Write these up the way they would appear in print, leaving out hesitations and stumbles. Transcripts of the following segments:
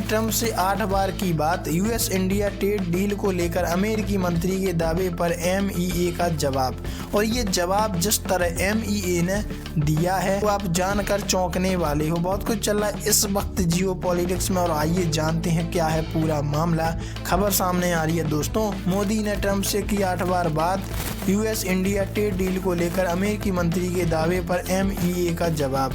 Trump से 8 बार की बात। यूएस इंडिया ट्रेड डील को लेकर अमेरिकी मंत्री के दावे पर एमईए का जवाब। और ये जवाब जिस तरह एमईए ने दिया है वो आप जानकर चौंकने वाले हो। बहुत कुछ चल रहा है इस वक्त जियो पॉलिटिक्स में, और आइए जानते हैं क्या है पूरा मामला। खबर सामने आ रही है दोस्तों। मोदी ने ट्रंप से की 8 बार बात। यूएस इंडिया ट्रेड डील को लेकर अमेरिकी मंत्री के दावे पर एमईए का जवाब।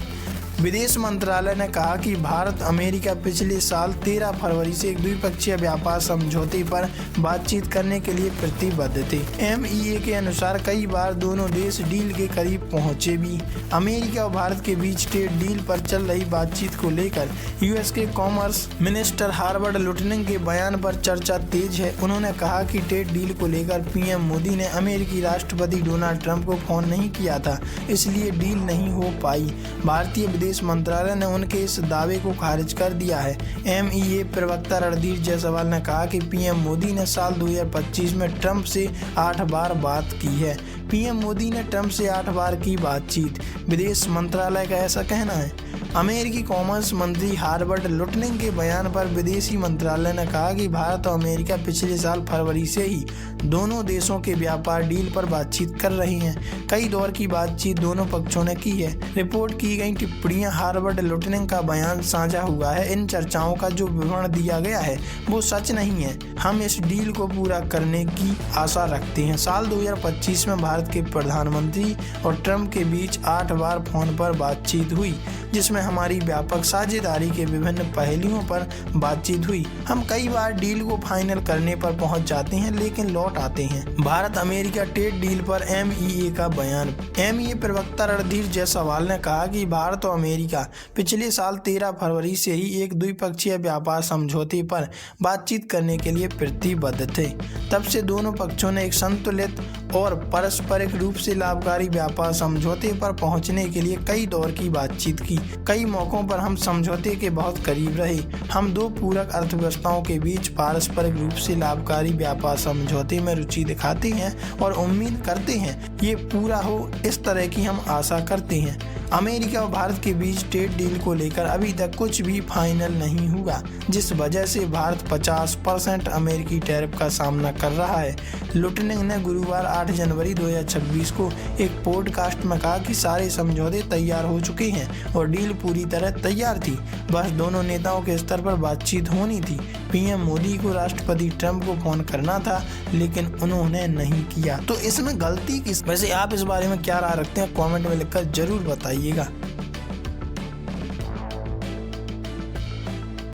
विदेश मंत्रालय ने कहा कि भारत अमेरिका पिछले साल 13 फरवरी से एक द्विपक्षीय व्यापार समझौते पर बातचीत करने के लिए प्रतिबद्ध थे। एमईए के अनुसार कई बार दोनों देश डील के करीब पहुंचे भी। अमेरिका और भारत के बीच ट्रेड डील पर चल रही बातचीत को लेकर यूएस के कॉमर्स मिनिस्टर हार्वर्ड लुटनिंग के बयान पर चर्चा तेज है। उन्होंने कहा कि ट्रेड डील को लेकर पीएम मोदी ने अमेरिकी राष्ट्रपति डोनाल्ड ट्रंप को फोन नहीं किया था, इसलिए डील नहीं हो पाई। भारतीय विदेश मंत्रालय ने उनके इस दावे को खारिज कर दिया है। एमईए प्रवक्ता रणधीर जायसवाल ने कहा कि पीएम मोदी ने साल 2025 में ट्रंप से 8 बार बात की है। पीएम मोदी ने ट्रंप से 8 बार की बातचीत, विदेश मंत्रालय का ऐसा कहना है। अमेरिकी कॉमर्स मंत्री हार्वर्ड लुटनिंग के बयान पर विदेशी मंत्रालय ने कहा कि भारत और अमेरिका पिछले साल फरवरी से ही दोनों देशों के व्यापार डील पर बातचीत कर रहे हैं। कई दौर की बातचीत दोनों पक्षों ने की है। रिपोर्ट की गई टिप्पणियां, हार्वर्ड लुटनिंग का बयान साझा हुआ है। इन चर्चाओं का जो विवरण दिया गया है वो सच नहीं है। हम इस डील को पूरा करने की आशा रखते हैं। साल 2025 में भारत के प्रधानमंत्री और ट्रंप के बीच 8 बार फोन पर बातचीत हुई, जिसमें हमारी व्यापक साझेदारी के विभिन्न पहलुओं पर बातचीत हुई। हम कई बार डील को फाइनल करने पर पहुंच जाते हैं लेकिन लौट आते हैं। भारत अमेरिका ट्रेड डील पर एमईए का बयान। एमईए प्रवक्ता रणधीर जायसवाल ने कहा कि भारत और अमेरिका पिछले साल 13 फरवरी से ही एक द्विपक्षीय व्यापार समझौते पर बातचीत करने के लिए प्रतिबद्ध थे। तब से दोनों पक्षों ने एक संतुलित और पारस्परिक रूप से लाभकारी व्यापार समझौते पर पहुंचने के लिए कई दौर की बातचीत की। कई मौकों पर हम समझौते के बहुत करीब रहे। हम दो पूरक अर्थव्यवस्थाओं के बीच पारस्परिक रूप से लाभकारी व्यापार समझौते में रुचि दिखाते हैं और उम्मीद करते हैं ये पूरा हो, इस तरह की हम आशा करते हैं। अमेरिका और भारत के बीच ट्रेड डील को लेकर अभी तक कुछ भी फाइनल नहीं हुआ, जिस वजह से भारत 50% अमेरिकी टैरिफ का सामना कर रहा है। लुटनिंग ने गुरुवार 8 जनवरी 2026 को एक पॉडकास्ट में कहा कि सारे समझौते तैयार हो चुके हैं और डील पूरी तरह तैयार थी, बस दोनों नेताओं के स्तर पर बातचीत होनी थी। पीएम मोदी को राष्ट्रपति ट्रंप को फोन करना था लेकिन उन्होंने नहीं किया। तो इसमें गलती किस? वैसे आप इस बारे में क्या राय रखते हैं? कमेंट में लिखकर जरूर बताइएगा।